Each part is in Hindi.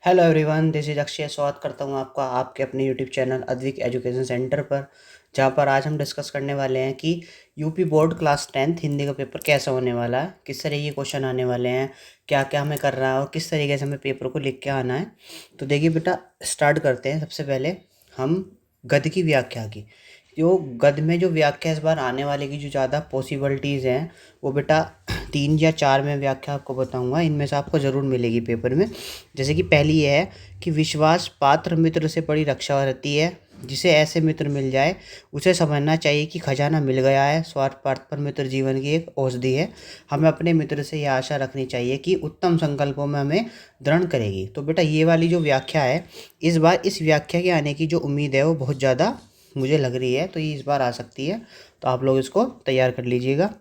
Hello everyone, this is Akshay. स्वागत करता हूँ आपका आपके अपने YouTube channel Advik education centre पर, जहाँ पर आज हम डिस्कस करने वाले हैं कि UP board class 10th Hindi का पेपर कैसा होने वाला है, किस तरह के क्वेश्चन आने वाले हैं, क्या क्या हमें करना है और किस तरीके से हमें पेपर को लिख के आना है। तो देखिए बेटा, स्टार्ट करते हैं। सबसे पहले हम गद्य की व्याख्या की। जो गद्य में जो व्याख्या इस बार आने वाले की जो ज़्यादा पॉसिबिलिटीज़ हैं, वो बेटा 3 या 4 में व्याख्या आपको बताऊंगा। इनमें से आपको ज़रूर मिलेगी पेपर में। जैसे कि पहली ये है कि विश्वास पात्र मित्र से बड़ी रक्षा रहती है। जिसे ऐसे मित्र मिल जाए उसे समझना चाहिए कि खजाना मिल गया है। स्वार्थपर मित्र जीवन की एक औषधि है। हमें अपने मित्र से यह आशा रखनी चाहिए कि उत्तम संकल्पों में हमें दृढ़ करेगी। तो बेटा ये वाली जो व्याख्या है, इस बार इस व्याख्या के आने की जो उम्मीद है वो बहुत ज़्यादा मुझे लग रही है। तो ये इस बार आ सकती है, तो आप लोग इसको तैयार कर लीजिएगा।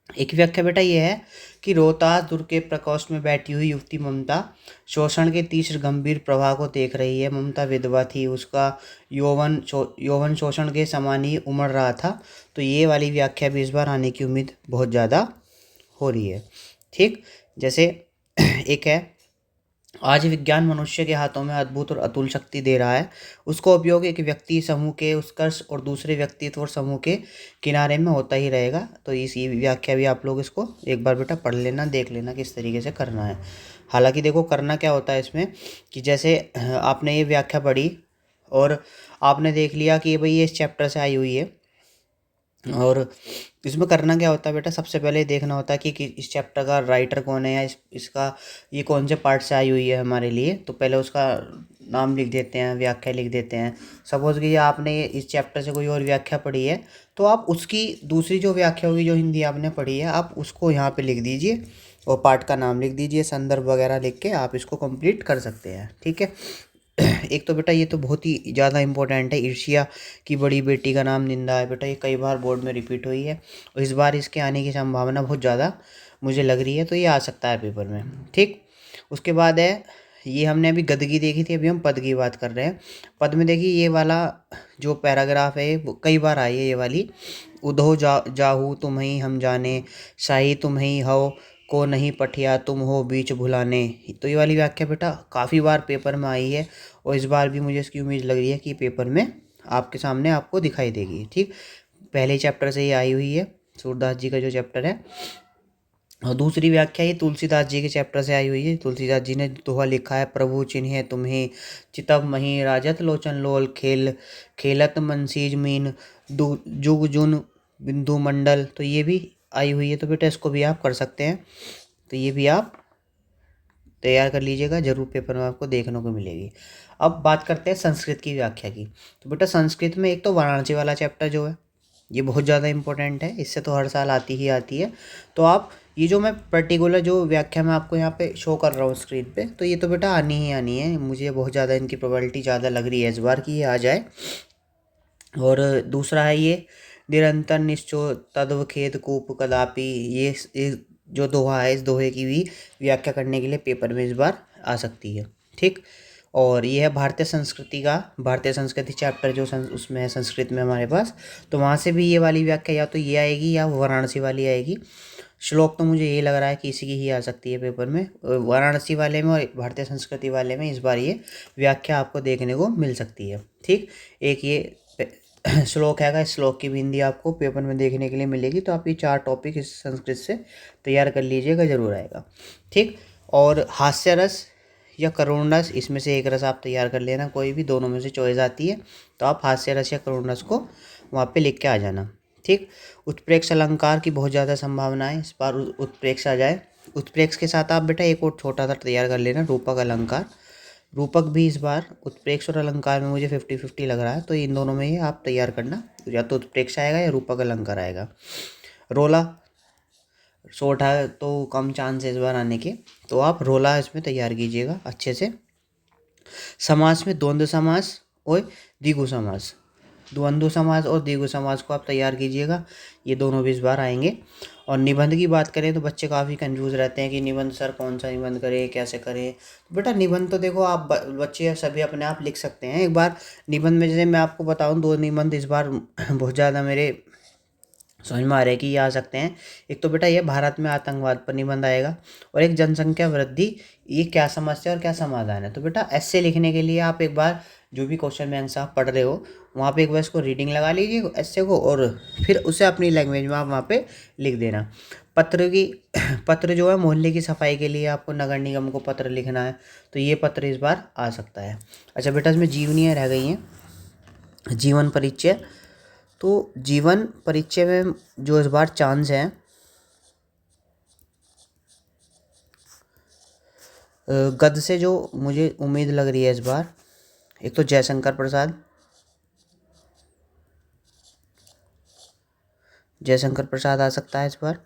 एक व्याख्या बेटा ये है कि रोहतास दुर्ग के प्रकोष्ठ में बैठी हुई युवती ममता शोषण के तीव्र गंभीर प्रभाव को देख रही है। ममता विधवा थी, उसका यौवन शोषण के समान ही उमड़ रहा था। तो ये वाली व्याख्या भी इस बार आने की उम्मीद बहुत ज़्यादा हो रही है। ठीक, जैसे एक है, आज विज्ञान मनुष्य के हाथों में अद्भुत और अतुल शक्ति दे रहा है। उसका उपयोग एक व्यक्ति समूह के उत्कर्ष और दूसरे व्यक्तित्व और समूह के किनारे में होता ही रहेगा। तो इस ये व्याख्या भी आप लोग इसको एक बार बेटा पढ़ लेना, देख लेना किस तरीके से करना है। हालांकि देखो, करना क्या होता है इसमें कि जैसे आपने ये व्याख्या पढ़ी और आपने देख लिया कि भाई ये इस चैप्टर से आई हुई है, और इसमें करना क्या होता है बेटा, सबसे पहले देखना होता है कि इस चैप्टर का राइटर कौन है, या इसका ये कौन से पार्ट से आई हुई है हमारे लिए। तो पहले उसका नाम लिख देते हैं, व्याख्या लिख देते हैं। सपोज कि आपने इस चैप्टर से कोई और व्याख्या पढ़ी है, तो आप उसकी दूसरी जो व्याख्या होगी, जो हिंदी आपने पढ़ी है, आप उसको यहाँ पे लिख दीजिए और पार्ट का नाम लिख दीजिए, संदर्भ वगैरह लिख के आप इसको कंप्लीट कर सकते हैं। ठीक है। एक तो बेटा ये तो बहुत ही ज़्यादा इंपॉर्टेंट है, ईर्ष्या की बड़ी बेटी का नाम निंदा है। बेटा ये कई बार बोर्ड में रिपीट हुई है और इस बार इसके आने की संभावना बहुत ज़्यादा मुझे लग रही है। तो ये आ सकता है पेपर में। ठीक, उसके बाद है, ये हमने अभी गद्य की देखी थी, अभी हम पद की बात कर रहे हैं। पद में देखिए, ये वाला जो पैराग्राफ है वो कई बार आई है ये वाली। उधो जाहू तुम ही हम जाने, शाही तुम ही हो, को नहीं पठिया तुम हो बीच भुलाने। तो ये वाली व्याख्या बेटा काफ़ी बार पेपर में आई है और इस बार भी मुझे इसकी उम्मीद लग रही है कि पेपर में आपके सामने आपको दिखाई देगी। ठीक, पहले चैप्टर से ये आई हुई है, सूरदास जी का जो चैप्टर है। और दूसरी व्याख्या ये तुलसीदास जी के चैप्टर से आई हुई है। तुलसीदास जी ने दोहा लिखा है, प्रभु चिन्हे तुम्हें चितव मही राजत लोचन लोल खेल खेलत मनसीज मीन जुग जुन बिंदु मंडल। तो ये भी आई हुई है। तो बेटा इसको भी आप कर सकते हैं। तो ये भी आप तैयार कर लीजिएगा, जरूर पेपर में आपको देखने को मिलेगी। अब बात करते हैं संस्कृत की व्याख्या की। तो बेटा संस्कृत में एक तो वाराणसी वाला चैप्टर जो है, ये बहुत ज़्यादा इंपॉर्टेंट है, इससे तो हर साल आती ही आती है। तो आप ये जो मैं पर्टिकुलर जो व्याख्या मैं आपको यहाँ पे शो कर रहा हूँ स्क्रीन पे, तो ये तो बेटा आनी ही आनी है। मुझे बहुत ज़्यादा इनकी प्रोबेबिलिटी ज़्यादा लग रही है इस बार कि ये आ जाए। और दूसरा है ये, निरंतर निश्चो तद्व खेद कूप कदापि। ये जो दोहा है, इस दोहे की भी व्याख्या करने के लिए पेपर में इस बार आ सकती है। ठीक, और ये है भारतीय संस्कृति चैप्टर जो उसमें है संस्कृत में हमारे पास। तो वहाँ से भी ये वाली व्याख्या या तो ये आएगी या वाराणसी वाली आएगी। श्लोक तो मुझे ये लग रहा है कि इसी की ही आ सकती है पेपर में, वाराणसी वाले में और भारतीय संस्कृति वाले में इस बार ये व्याख्या आपको देखने को मिल सकती है। ठीक, एक ये श्लोक है, इस श्लोक की भी हिंदी आपको पेपर में देखने के लिए मिलेगी। तो आप ये 4 टॉपिक इस संस्कृत से तैयार कर लीजिएगा, जरूर आएगा। ठीक, और हास्य रस या करुण रस, इसमें से एक रस आप तैयार कर लेना, कोई भी दोनों में से चॉइस आती है। तो आप हास्य रस या करुण रस को वहाँ पे लिख के आ जाना। ठीक, उत्प्रेक्ष अलंकार की बहुत ज़्यादा संभावना है, इस बार उत्प्रेक्ष आ जाए। उत्प्रेक्ष के साथ आप बेटा एक और छोटा सा तैयार कर लेना, रूपक अलंकार। रूपक भी इस बार उत्प्रेक्ष और अलंकार में मुझे 50-50 लग रहा है। तो इन दोनों में ही आप तैयार करना, या तो उत्प्रेक्ष आएगा या रूपक अलंकार आएगा। रोला शॉर्ट है तो कम चांस है इस बार आने के, तो आप रोला इसमें तैयार कीजिएगा अच्छे से। समास में द्वंद्व समास और द्विगु समास, द्वंद्व समास और द्विगु समास को आप तैयार कीजिएगा, ये दोनों भी इस बार आएंगे। और निबंध की बात करें तो बच्चे काफ़ी कंफ्यूज रहते हैं कि निबंध सर कौन सा निबंध करें, कैसे करें। तो बेटा निबंध तो देखो आप बच्चे सभी अपने आप लिख सकते हैं। एक बार निबंध में जैसे मैं आपको बताऊं, 2 निबंध इस बार बहुत ज़्यादा मेरे समझ में आ रहा है कि ये आ सकते हैं। एक तो बेटा ये भारत में आतंकवाद पर निबंध आएगा, और एक जनसंख्या वृद्धि, ये क्या समस्या और क्या समाधान है। तो बेटा ऐसे लिखने के लिए आप एक बार जो भी क्वेश्चन बैंक आप पढ़ रहे हो वहाँ पे एक बार इसको रीडिंग लगा लीजिए ऐसे को, और फिर उसे अपनी लैंग्वेज में आप वहाँ पे लिख देना। पत्र की पत्र जो है मोहल्ले की सफाई के लिए आपको नगर निगम को पत्र लिखना है, तो ये पत्र इस बार आ सकता है। अच्छा बेटा इसमें जीवनियाँ रह गई हैं, जीवन परिचय। तो जीवन परिचय में जो इस बार चांस है, गद्य से जो मुझे उम्मीद लग रही है इस बार, एक तो जयशंकर प्रसाद, जयशंकर प्रसाद आ सकता है इस बार।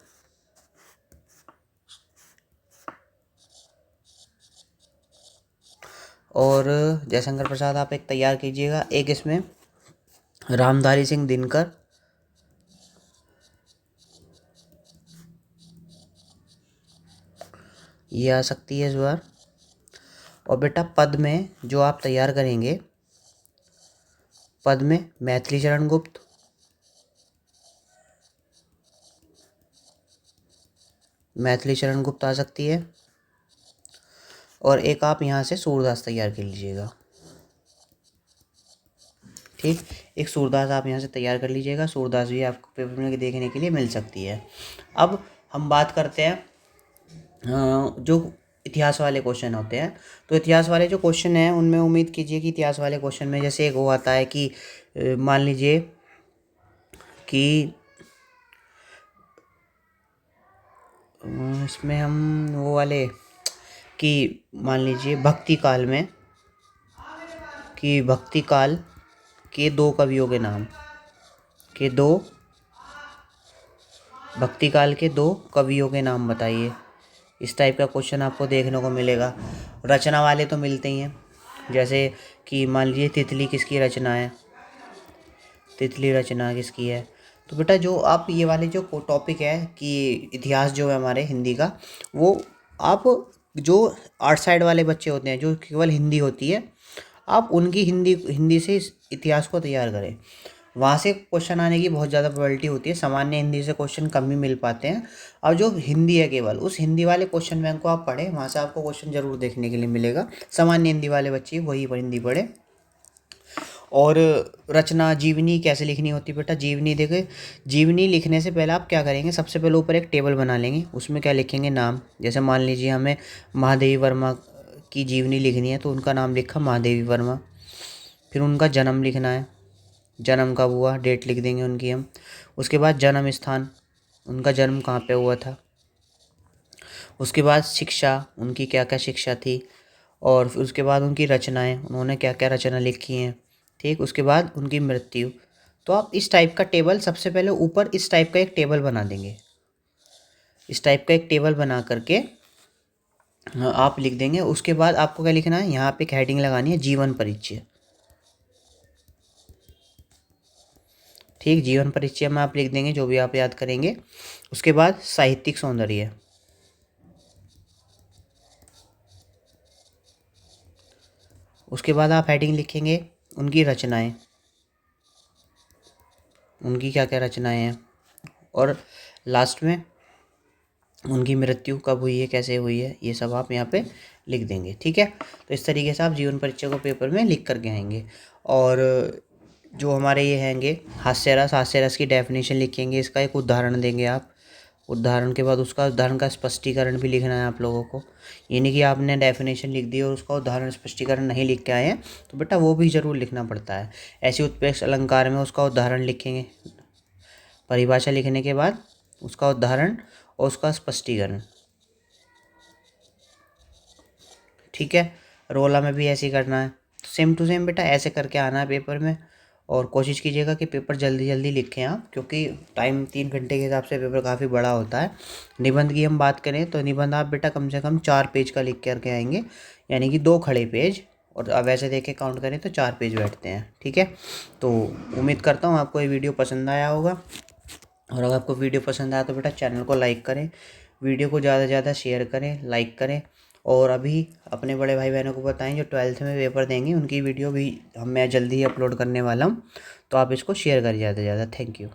और जयशंकर प्रसाद आप एक तैयार कीजिएगा। एक इसमें रामधारी सिंह दिनकर, ये आ सकती है इस बार। और बेटा पद में जो आप तैयार करेंगे, पद में मैथिली शरण गुप्त, मैथिली शरण गुप्त आ सकती है। और एक आप यहाँ से सूरदास तैयार कर लीजिएगा। ठीक, एक सूरदास आप यहाँ से तैयार कर लीजिएगा। सूरदास भी आपको पेपर में देखने के लिए मिल सकती है। अब हम बात करते हैं जो इतिहास वाले क्वेश्चन होते हैं। तो इतिहास वाले जो क्वेश्चन हैं उनमें उम्मीद कीजिए कि इतिहास वाले क्वेश्चन में जैसे एक वो आता है कि मान लीजिए कि इसमें हम वो वाले कि मान लीजिए भक्ति काल में, कि भक्ति काल के दो कवियों के नाम, के दो भक्ति काल के दो कवियों के नाम बताइए। इस टाइप का क्वेश्चन आपको देखने को मिलेगा। रचना वाले तो मिलते ही हैं, जैसे कि मान लीजिए तितली किसकी रचना है, तितली रचना किसकी है। तो बेटा जो आप ये वाले जो टॉपिक है कि इतिहास जो है हमारे हिंदी का, वो आप जो आर्ट साइड वाले बच्चे होते हैं जो केवल हिंदी होती है, आप उनकी हिंदी हिंदी से इस इतिहास को तैयार करें। वहाँ से क्वेश्चन आने की बहुत ज़्यादा प्रोबेबिलिटी होती है, सामान्य हिंदी से क्वेश्चन कम ही मिल पाते हैं। और जो हिंदी है केवल उस हिंदी वाले क्वेश्चन बैंक को आप पढ़ें, वहाँ से आपको क्वेश्चन जरूर देखने के लिए मिलेगा। सामान्य हिंदी वाले बच्चे वही हिंदी पढ़े। और रचना जीवनी कैसे लिखनी होती है बेटा, जीवनी देखिए, जीवनी लिखने से पहले आप क्या करेंगे, सबसे पहले ऊपर एक टेबल बना लेंगे, उसमें क्या लिखेंगे नाम। जैसे मान लीजिए हमें महादेवी वर्मा की जीवनी लिखनी है, तो उनका नाम लिखा महादेवी वर्मा। फिर उनका जन्म लिखना है, जन्म कब हुआ, डेट लिख देंगे उनकी हम। उसके बाद जन्म स्थान, उनका जन्म कहाँ पे हुआ था। उसके बाद शिक्षा, उनकी क्या क्या शिक्षा थी। और फिर उसके बाद उनकी रचनाएं, उन्होंने क्या क्या रचना लिखी हैं। ठीक, उसके बाद उनकी मृत्यु। तो आप इस टाइप का टेबल सबसे पहले ऊपर इस टाइप का एक टेबल बना देंगे, इस टाइप का एक टेबल बना करके आप लिख देंगे। उसके बाद आपको क्या लिखना है, यहाँ पे एक हेडिंग लगानी है जीवन परिचय। ठीक, जीवन परिचय में आप लिख देंगे जो भी आप याद करेंगे। उसके बाद साहित्यिक सौंदर्य, उसके बाद आप हेडिंग लिखेंगे उनकी रचनाएं, उनकी क्या क्या रचनाएं हैं। और लास्ट में उनकी मृत्यु कब हुई है, कैसे हुई है, ये सब आप यहाँ पे लिख देंगे। ठीक है, तो इस तरीके से आप जीवन परिचय को पेपर में लिख करके आएंगे। और जो हमारे ये हैंगे हास्य रस, हास्य रस की डेफिनेशन लिखेंगे, इसका एक उदाहरण देंगे आप। उदाहरण के बाद उसका उदाहरण का स्पष्टीकरण भी लिखना है आप लोगों को। ये नहीं कि आपने डेफिनेशन लिख दी और उसका उदाहरण स्पष्टीकरण नहीं लिख के आए हैं, तो बेटा वो भी ज़रूर लिखना पड़ता है। ऐसे उत्प्रेक्ष अलंकार में उसका उदाहरण लिखेंगे, परिभाषा लिखने के बाद उसका उदाहरण और उसका स्पष्टीकरण। ठीक है, रोला में भी ऐसे ही करना है, सेम टू सेम बेटा ऐसे करके आना है पेपर में। और कोशिश कीजिएगा कि पेपर जल्दी जल्दी लिखें आप, क्योंकि टाइम 3 घंटे के हिसाब से पेपर काफ़ी बड़ा होता है। निबंध की हम बात करें तो निबंध आप बेटा कम से कम 4 पेज का लिख करके आएंगे, यानी कि 2 खड़े पेज, और अब वैसे देख के काउंट करें तो 4 पेज बैठते हैं। ठीक है, तो उम्मीद करता हूँ आपको ये वीडियो पसंद आया होगा। और अगर आपको वीडियो पसंद आया तो बेटा चैनल को लाइक करें, वीडियो को ज़्यादा से ज़्यादा शेयर करें, लाइक करें। और अभी अपने बड़े भाई बहनों को बताएं जो 12th में पेपर देंगे, उनकी वीडियो भी मैं जल्दी ही अपलोड करने वाला हूँ, तो आप इसको शेयर करिए ज़्यादा से ज़्यादा। Thank you.